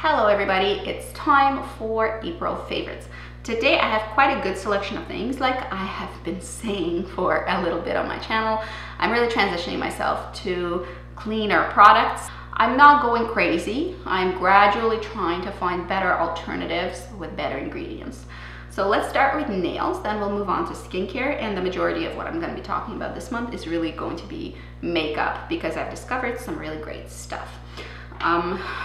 Hello everybody, it's time for April favorites. Today I have quite a good selection of things, like I have been saying for a little bit on my channel. I'm really transitioning myself to cleaner products. I'm not going crazy. I'm gradually trying to find better alternatives with better ingredients. So let's start with nails, then we'll move on to skincare, and the majority of what I'm going to be talking about this month is really going to be makeup because I've discovered some really great stuff.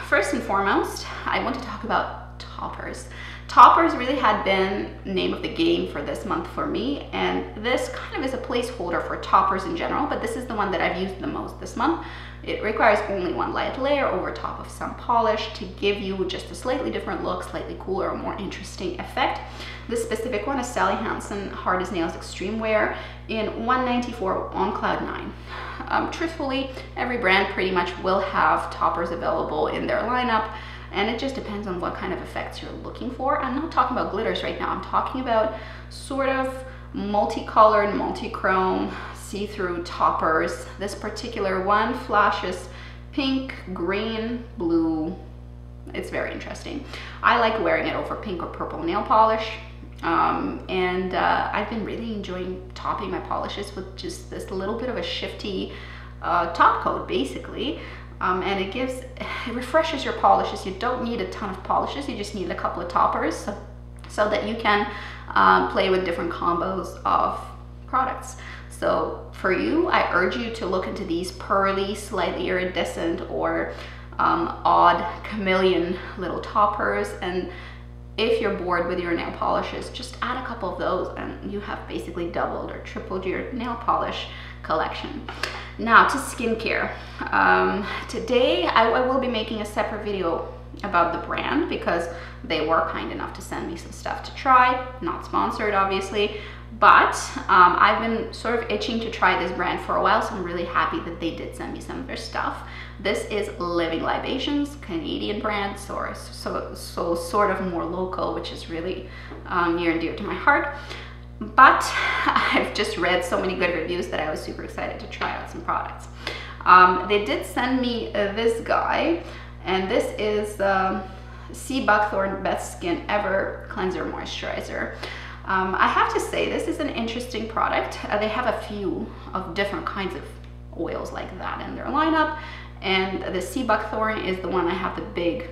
First and foremost, I want to talk about toppers. Toppers really had been name of the game for this month for me, and this kind of is a placeholder for toppers in general, but this is the one that I've used the most this month. It requires only one light layer over top of some polish to give you just a slightly different look, slightly cooler, or more interesting effect. This specific one is Sally Hansen Hard as Nails Extreme Wear in 194 on Cloud 9. Truthfully, every brand pretty much will have toppers available in their lineup, and it just depends on what kind of effects you're looking for. I'm not talking about glitters right now. I'm talking about sort of multicolored, multi-chrome, see-through toppers. This particular one flashes pink, green, blue. It's very interesting. I like wearing it over pink or purple nail polish. I've been really enjoying topping my polishes with just this little bit of a shifty top coat, basically. And it refreshes your polishes. You don't need a ton of polishes, you just need a couple of toppers so that you can play with different combos of products. So for you, I urge you to look into these pearly, slightly iridescent or odd chameleon little toppers, and if you're bored with your nail polishes, just add a couple of those and you have basically doubled or tripled your nail polish collection. Now to skincare. Today I will be making a separate video about the brand because they were kind enough to send me some stuff to try. Not sponsored, obviously, but I've been sort of itching to try this brand for a while, so I'm really happy that they did send me some of their stuff. This is Living Libations, Canadian brand, so sort of more local, which is really near and dear to my heart. But I've just read so many good reviews that I was super excited to try out some products. They did send me this guy, and this is Seabuckthorn Best Skin Ever Cleanser Moisturizer. I have to say, this is an interesting product. They have a few of different kinds of oils like that in their lineup, and the Seabuckthorn is the one I have the big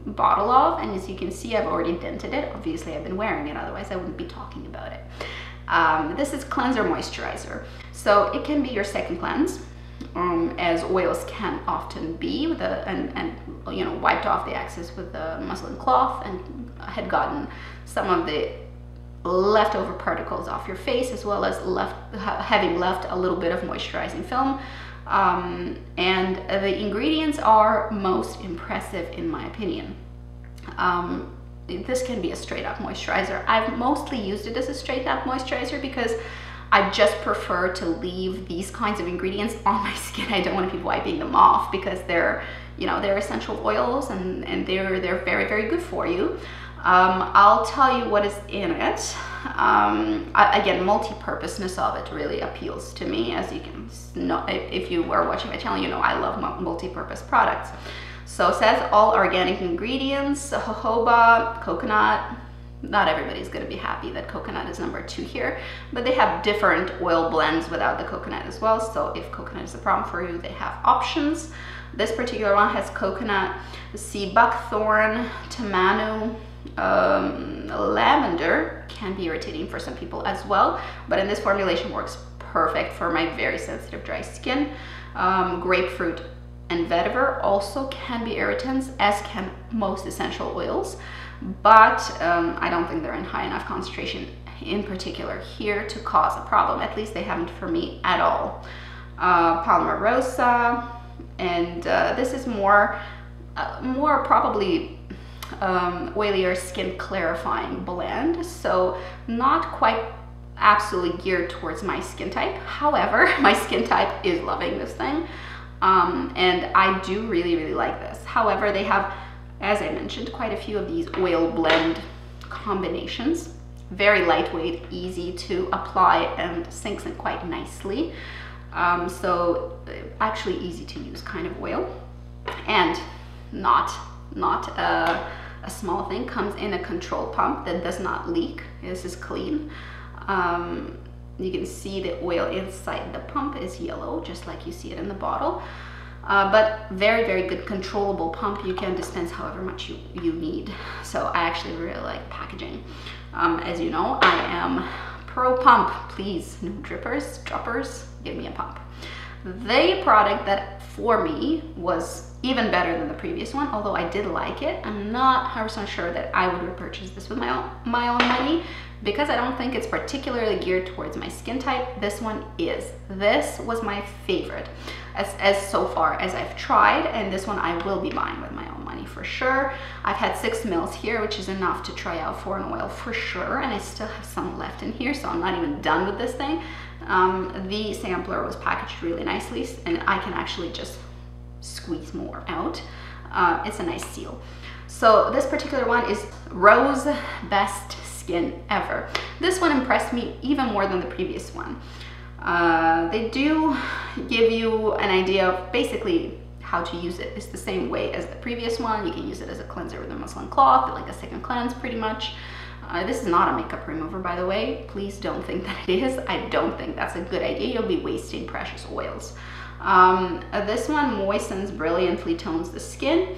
bottle of, and as you can see, I've already dented it. Obviously I've been wearing it, otherwise I wouldn't be talking about it. This is cleanser moisturizer, so it can be your second cleanse, as oils can often be, with and you know, wiped off the excess with a muslin cloth and had gotten some of the leftover particles off your face, as well as having left a little bit of moisturizing film. And the ingredients are most impressive in my opinion. This can be a straight up moisturizer. I've mostly used it as a straight up moisturizer because I just prefer to leave these kinds of ingredients on my skin. I don't want to be wiping them off because they're, you know, they're essential oils and they're very, very good for you. I'll tell you what is in it. Again, multi-purposeness of it really appeals to me. As you can know, if you are watching my channel, you know I love multi-purpose products. So it says all organic ingredients, jojoba, coconut. Not everybody's going to be happy that coconut is number 2 here, but they have different oil blends without the coconut as well. So if coconut is a problem for you, they have options. This particular one has coconut, Seabuckthorn, tamanu, lavender. Can be irritating for some people as well, but in this formulation works perfect for my very sensitive dry skin. Grapefruit and vetiver also can be irritants, as can most essential oils, but I don't think they're in high enough concentration in particular here to cause a problem. At least they haven't for me at all. Palmarosa, and this is more probably oilier skin clarifying blend, so not quite absolutely geared towards my skin type. However, my skin type is loving this thing, and I do really like this. However, they have, as I mentioned, quite a few of these oil blend combinations. Very lightweight, easy to apply, and sinks in quite nicely. So actually easy to use kind of oil, and not not a small thing. Comes in a control pump that does not leak. This is clean. You can see the oil inside the pump is yellow, just like you see it in the bottle. But very, very good controllable pump. You can dispense however much you need. So I actually really like packaging. As you know, I am pro pump. Please, no drippers, droppers, give me a pump. The product that for me was even better than the previous one, although I did like it, I'm not 100% sure that I would repurchase this with my own money, because I don't think it's particularly geared towards my skin type. This one is. This was my favorite as so far as I've tried, and this one I will be buying with my own money for sure. I've had 6 mils here, which is enough to try out for an oil for sure, and I still have some left in here, so I'm not even done with this thing. The sampler was packaged really nicely, and I can actually just squeeze more out. It's a nice seal. So this particular one is Rose Best Skin Ever. This one impressed me even more than the previous one. They do give you an idea of basically how to use it. It's the same way as the previous one. You can use it as a cleanser with a muslin cloth, like a second cleanse pretty much. This is not a makeup remover, by the way. Please don't think that it is. I don't think that's a good idea. You'll be wasting precious oils. This one moistens, brilliantly tones the skin.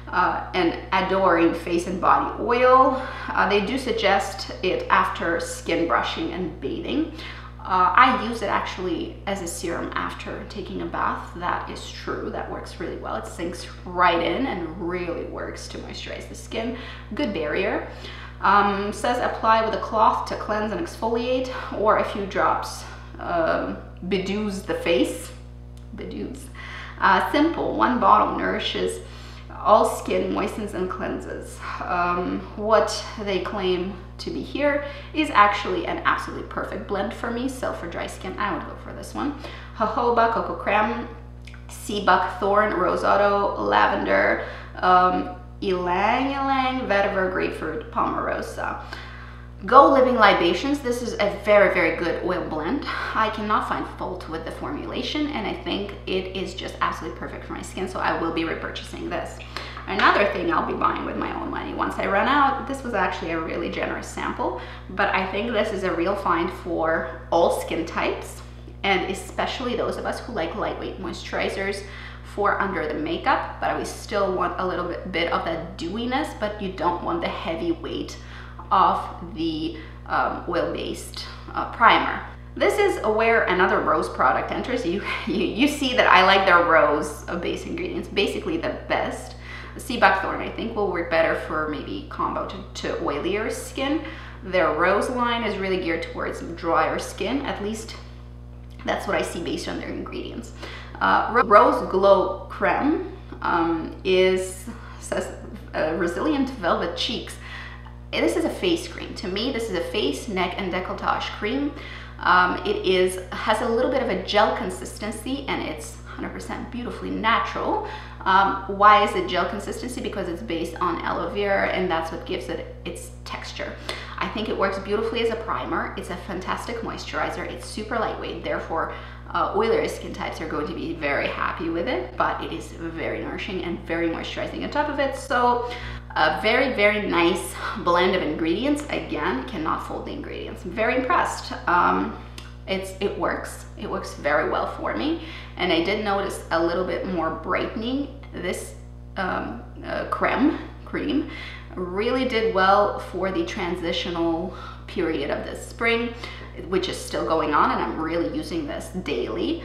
An adoring face and body oil. They do suggest it after skin brushing and bathing. I use it actually as a serum after taking a bath. That is true. That works really well. It sinks right in and really works to moisturize the skin. Good barrier. Says apply with a cloth to cleanse and exfoliate, or a few drops bedews the face. Bedews. Simple. 1 bottle nourishes all skin, moistens and cleanses. What they claim to be here is actually an absolutely perfect blend for me. So for dry skin, I would go for this one. Jojoba, cocoa creme, Seabuckthorn, rose otto, lavender, ylang ylang, vetiver, grapefruit, palmarosa. Go Living Libations. This is a very, very good oil blend. I cannot find fault with the formulation, and I think it is just absolutely perfect for my skin, so I will be repurchasing this. Another thing I'll be buying with my own money once I run out. This was actually a really generous sample, but I think this is a real find for all skin types, and especially those of us who like lightweight moisturizers for under the makeup, but we still want a little bit of that dewiness, but you don't want the heavy weight of the oil-based primer. This is where another Rose product enters. You see that I like their Rose base ingredients, basically the best. The Seabuckthorn, I think, will work better for maybe combo to oilier skin. Their Rose line is really geared towards drier skin, at least that's what I see based on their ingredients. Rose Glow Creme says resilient velvet cheeks. This is a face cream. To me, this is a face, neck, and décolletage cream. It has a little bit of a gel consistency, and it's 100% beautifully natural. Why is it gel consistency? Because it's based on aloe vera, and that's what gives it its texture. I think it works beautifully as a primer. It's a fantastic moisturizer. It's super lightweight, therefore oilier skin types are going to be very happy with it, but it is very nourishing and very moisturizing on top of it. So a very, very nice blend of ingredients. Again, cannot fault the ingredients. I'm very impressed. It works very well for me, and I did notice a little bit more brightening. This cream really did well for the transitional period of this spring, which is still going on, and I'm really using this daily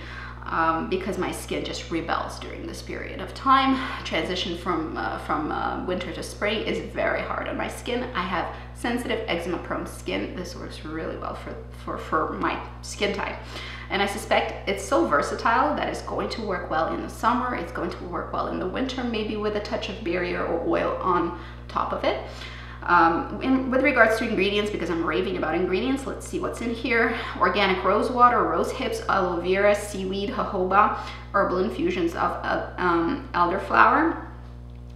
because my skin just rebels during this period of time. Transition from winter to spring is very hard on my skin. I have sensitive eczema prone skin. This works really well for my skin type, and I suspect it's so versatile that it's going to work well in the summer. It's going to work well in the winter, maybe with a touch of barrier or oil on top of it. With regards to ingredients, because I'm raving about ingredients, let's see what's in here. Organic rose water, rose hips, aloe vera, seaweed, jojoba, herbal infusions of elderflower,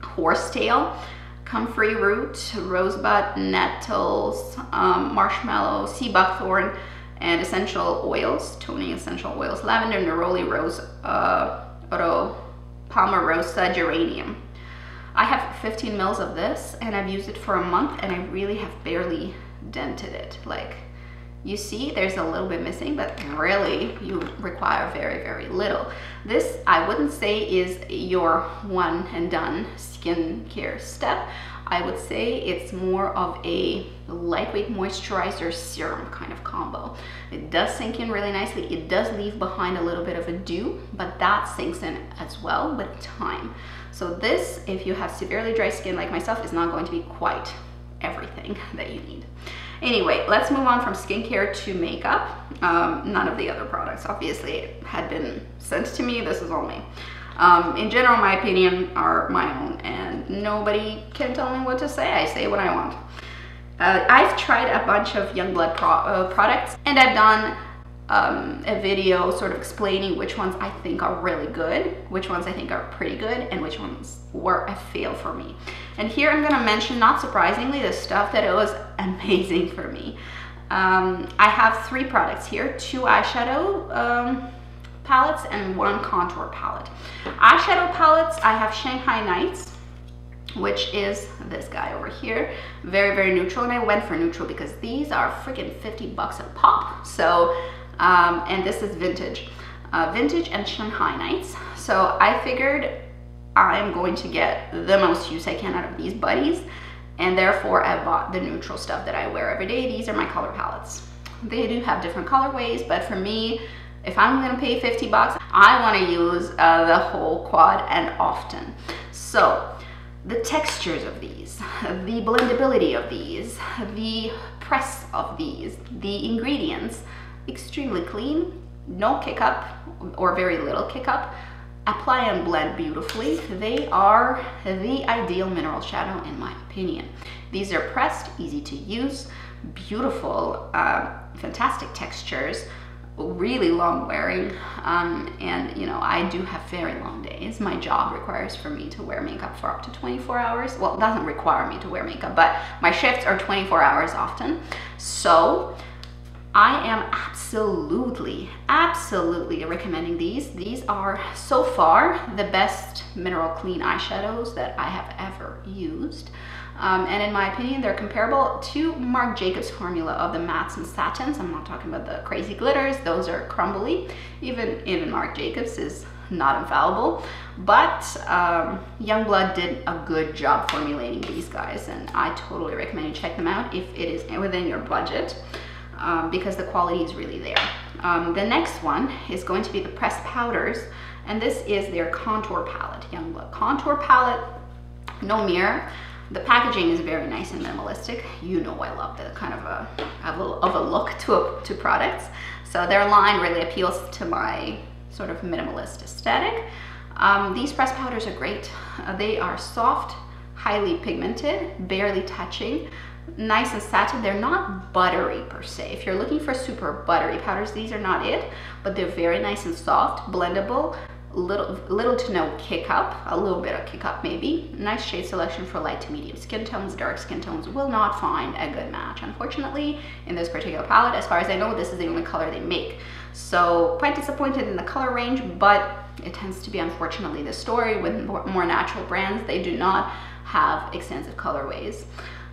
horsetail, comfrey root, rosebud, nettles, marshmallow, sea-buckthorn, and essential oils, toning essential oils, lavender, neroli, rose, palmarosa, geranium. I have 15 mils of this and I've used it for a month and I really have barely dented it. Like, you see there's a little bit missing, but really you require very, very little. This, I wouldn't say, is your one and done skincare step. I would say it's more of a lightweight moisturizer serum kind of combo. It does sink in really nicely. It does leave behind a little bit of a dew, but that sinks in as well with time. So this, if you have severely dry skin like myself, is not going to be quite everything that you need. Anyway, let's move on from skincare to makeup. None of the other products obviously had been sent to me. This is all me. In general, my opinion are my own and nobody can tell me what to say. I say what I want. I've tried a bunch of Youngblood products and I've done a video sort of explaining which ones I think are really good, which ones I think are pretty good, and which ones were a fail for me. And here I'm gonna mention, not surprisingly, the stuff that it was amazing for me. I have 3 products here, 2 eyeshadow palettes and 1 contour palette. Eyeshadow palettes, I have Shanghai Nights, which is this guy over here. Very, very neutral, and I went for neutral because these are freaking 50 bucks a pop. So, and this is Vintage. Vintage and Shanghai Nights. So I figured I'm going to get the most use I can out of these buddies, and therefore I bought the neutral stuff that I wear every day. These are my color palettes. They do have different colorways, but for me, if I'm gonna pay 50 bucks, I wanna use the whole quad and often. So the textures of these, the blendability of these, the press of these, the ingredients, extremely clean, no kick up or very little kick up, apply and blend beautifully. They are the ideal mineral shadow in my opinion. These are pressed, easy to use, beautiful, fantastic textures, really long wearing, and you know, I do have very long days. My job requires for me to wear makeup for up to 24 hours. Well, it doesn't require me to wear makeup, but my shifts are 24 hours often. So I am absolutely recommending these. These are so far the best mineral clean eyeshadows that I have ever used. And in my opinion, they're comparable to Marc Jacobs formula of the mattes and satins. I'm not talking about the crazy glitters. Those are crumbly. Even Marc Jacobs is not infallible. But Youngblood did a good job formulating these guys, and I totally recommend you check them out if it is within your budget, because the quality is really there. The next one is going to be the pressed powders, and this is their contour palette, Youngblood contour palette. No mirror. The packaging is very nice and minimalistic. You know I love the kind of a look to products. So their line really appeals to my sort of minimalist aesthetic. These pressed powders are great. They are soft, highly pigmented, barely touching, nice and satin. They're not buttery per se. If you're looking for super buttery powders, these are not it, but they're very nice and soft, blendable, little to no kick up, a little bit of kick up maybe. Nice shade selection for light to medium skin tones. Dark skin tones will not find a good match, unfortunately, in this particular palette. As far as I know, this is the only color they make. So quite disappointed in the color range, but it tends to be, unfortunately, the story with more natural brands. They do not have extensive colorways.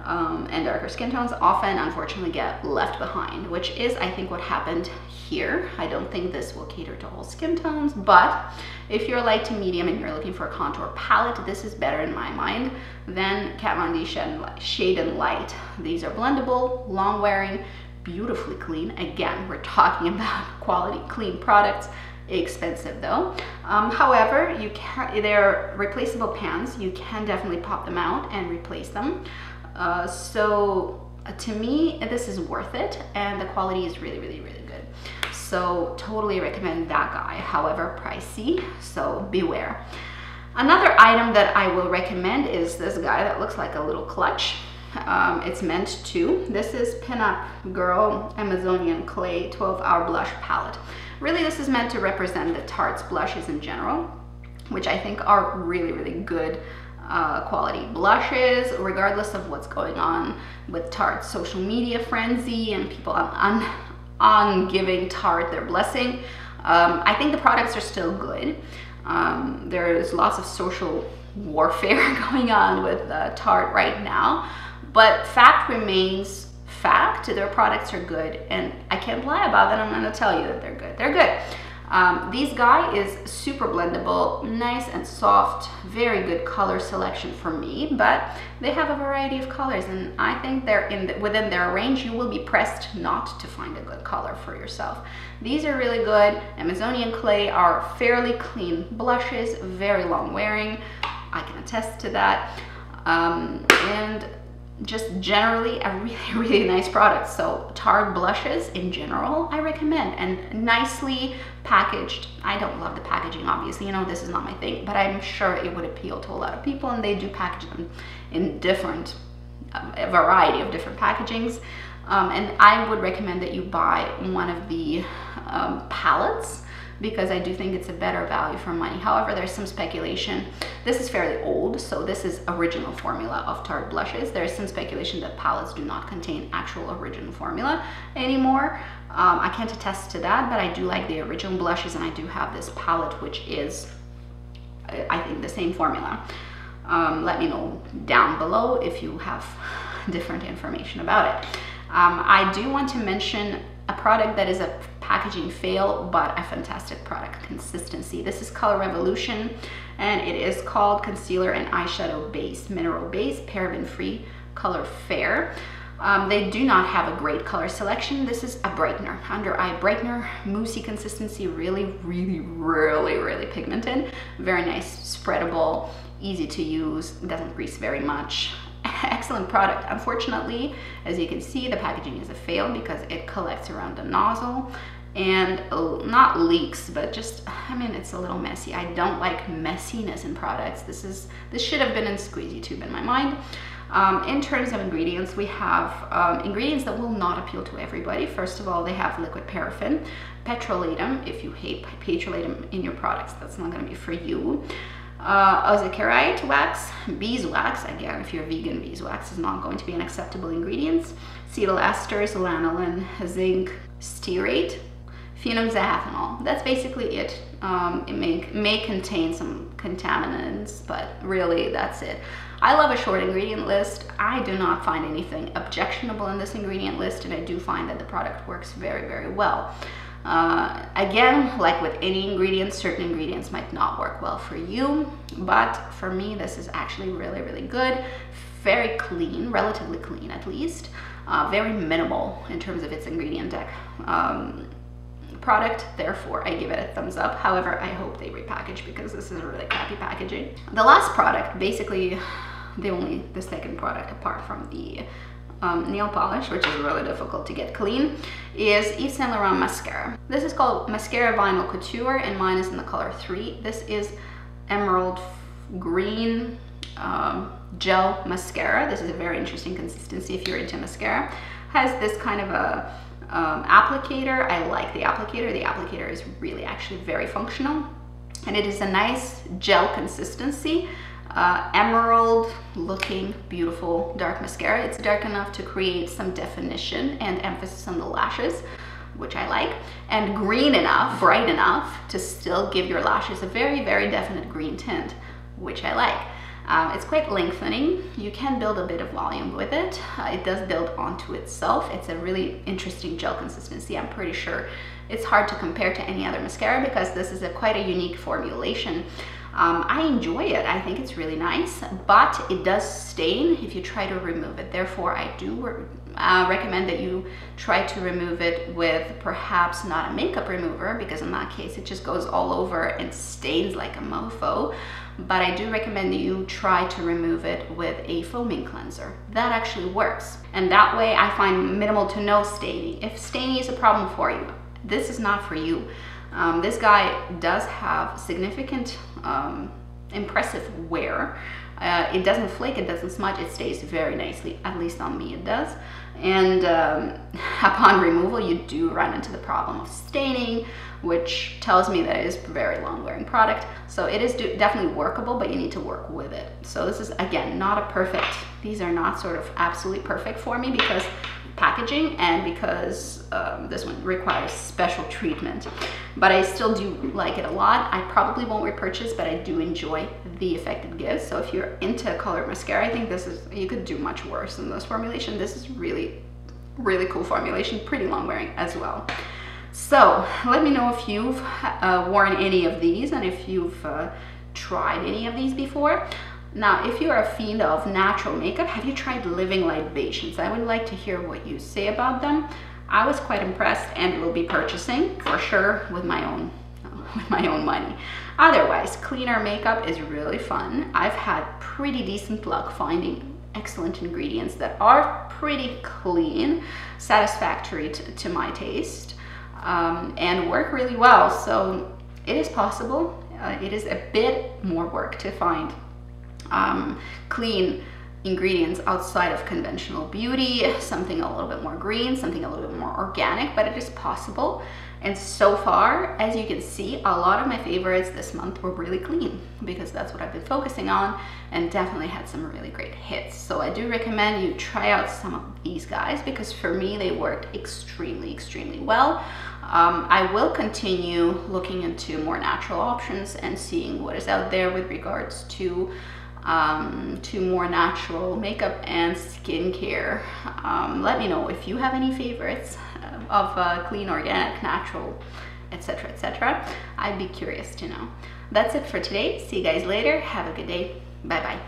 And darker skin tones often, unfortunately, get left behind, which is, I think, what happened here. I don't think this will cater to all skin tones, but if you're light to medium and you're looking for a contour palette, this is better in my mind than Kat Von D Shade and Light. These are blendable, long wearing, beautifully clean. Again, we're talking about quality, clean products. Expensive though. However, they're replaceable pans. You can definitely pop them out and replace them. So to me, this is worth it, and the quality is really, really, really good. So totally recommend that guy. However, pricey, so beware. Another item that I will recommend is this guy that looks like a little clutch. It's meant to. This is Pinup Girl Amazonian Clay 12-Hour Blush Palette. Really, this is meant to represent the Tarte's blushes in general, which I think are really, really good quality blushes, regardless of what's going on with Tarte's social media frenzy and people on giving Tarte their blessing. I think the products are still good. There's lots of social warfare going on with Tarte right now, but fact remains fact. Their products are good, and I can't lie about that. I'm going to tell you that they're good. They're good. This guy is super blendable, nice and soft, very good color selection for me, but they have a variety of colors, and I think they're within their range. You will be pressed not to find a good color for yourself. These are really good. Amazonian Clay are fairly clean blushes, very long wearing. I can attest to that. And just generally a really nice product. So Tarte blushes in general I recommend, and nicely packaged. I don't love the packaging, obviously, you know, this is not my thing, but I'm sure it would appeal to a lot of people, and they do package them in different a variety of different packagings. And I would recommend that you buy one of the palettes, because I do think it's a better value for money. However, there's some speculation. This is fairly old, so this is original formula of Tarte blushes. There's some speculation that palettes do not contain actual original formula anymore. I can't attest to that, but I do like the original blushes, and I do have this palette, which is, I think, the same formula. Let me know down below if you have different information about it. I do want to mention a product that is a packaging fail, but a fantastic product consistency. This is Colorevolution, and it is called Concealer and Eyeshadow Base, Mineral Base, Paraben-Free, Color Fair. They do not have a great color selection. This is a brightener, under eye brightener, moussey consistency, really pigmented, very nice, spreadable, easy to use, doesn't grease very much. Excellent product. Unfortunately, as you can see, the packaging is a fail because it collects around the nozzle and not leaks, but just, I mean, it's a little messy. I don't like messiness in products. This should have been in squeezy tube in my mind. In terms of ingredients, we have ingredients that will not appeal to everybody. First of all, they have liquid paraffin, petrolatum. If you hate petrolatum in your products, that's not going to be for you. Ozokerite wax, beeswax. Again, if you're vegan, beeswax is not going to be an acceptable ingredient. Cetyl esters, lanolin, zinc, stearate, phenoxyethanol. That's basically it. It may contain some contaminants, but really that's it. I love a short ingredient list. I do not find anything objectionable in this ingredient list, and I do find that the product works very well. Again, like with any ingredients, certain ingredients might not work well for you, but for me, this is actually really good. Very clean, relatively clean at least. Very minimal in terms of its ingredient deck. Product, therefore I give it a thumbs up. However, I hope they repackage, because this is a really crappy packaging. The last product, basically the second product apart from the nail polish, which is really difficult to get clean, is Yves Saint Laurent mascara. This is called Mascara Vinyl Couture, and mine is in the color 3. This is emerald green gel mascara. This is a very interesting consistency if you're into mascara. Has this kind of a applicator. I like the applicator. The applicator is really actually very functional, and it is a nice gel consistency. Emerald looking beautiful dark mascara. It's dark enough to create some definition and emphasis on the lashes, which I like, and green enough, bright enough to still give your lashes a very definite green tint, which I like. It's quite lengthening. You can build a bit of volume with it. It does build onto itself. It's a really interesting gel consistency. I'm pretty sure it's hard to compare to any other mascara, because this is quite a unique formulation. I enjoy it. I think it's really nice, but it does stain if you try to remove it. Therefore, I do recommend that you try to remove it with perhaps not a makeup remover, because in that case it just goes all over and stains like a mofo. But I do recommend that you try to remove it with a foaming cleanser. That actually works, and that way I find minimal to no staining. If staining is a problem for you, this is not for you. This guy does have significant impressive wear. It doesn't flake, it doesn't smudge, it stays very nicely, at least on me it does. And upon removal, you do run into the problem of staining, which tells me that it is a very long wearing product. So it is definitely workable, but you need to work with it. So this is, again, not a perfect, these are not sort of absolutely perfect for me because packaging and because this one requires special treatment. But I still do like it a lot. I probably won't repurchase, but I do enjoy the effect it gives. So if you're into color mascara, I think this is, you could do much worse than this formulation. This is really, really cool formulation, pretty long wearing as well. So let me know if you've worn any of these and if you've tried any of these before. Now, if you're a fiend of natural makeup, have you tried Living Libations? I would like to hear what you say about them. I was quite impressed and will be purchasing for sure with my own money. Otherwise, cleaner makeup is really fun. I've had pretty decent luck finding excellent ingredients that are pretty clean, satisfactory to my taste, and work really well. So it is possible. It is a bit more work to find clean ingredients outside of conventional beauty, something a little bit more green, something a little bit more organic, but it is possible. And so far, as you can see, a lot of my favorites this month were really clean because that's what I've been focusing on, and definitely had some really great hits. So I do recommend you try out some of these guys because for me, they worked extremely, extremely well. I will continue looking into more natural options and seeing what is out there with regards to more natural makeup and skincare. Let me know if you have any favorites of clean, organic, natural, etc., etc. I'd be curious to know. That's it for today. See you guys later. Have a good day. Bye bye.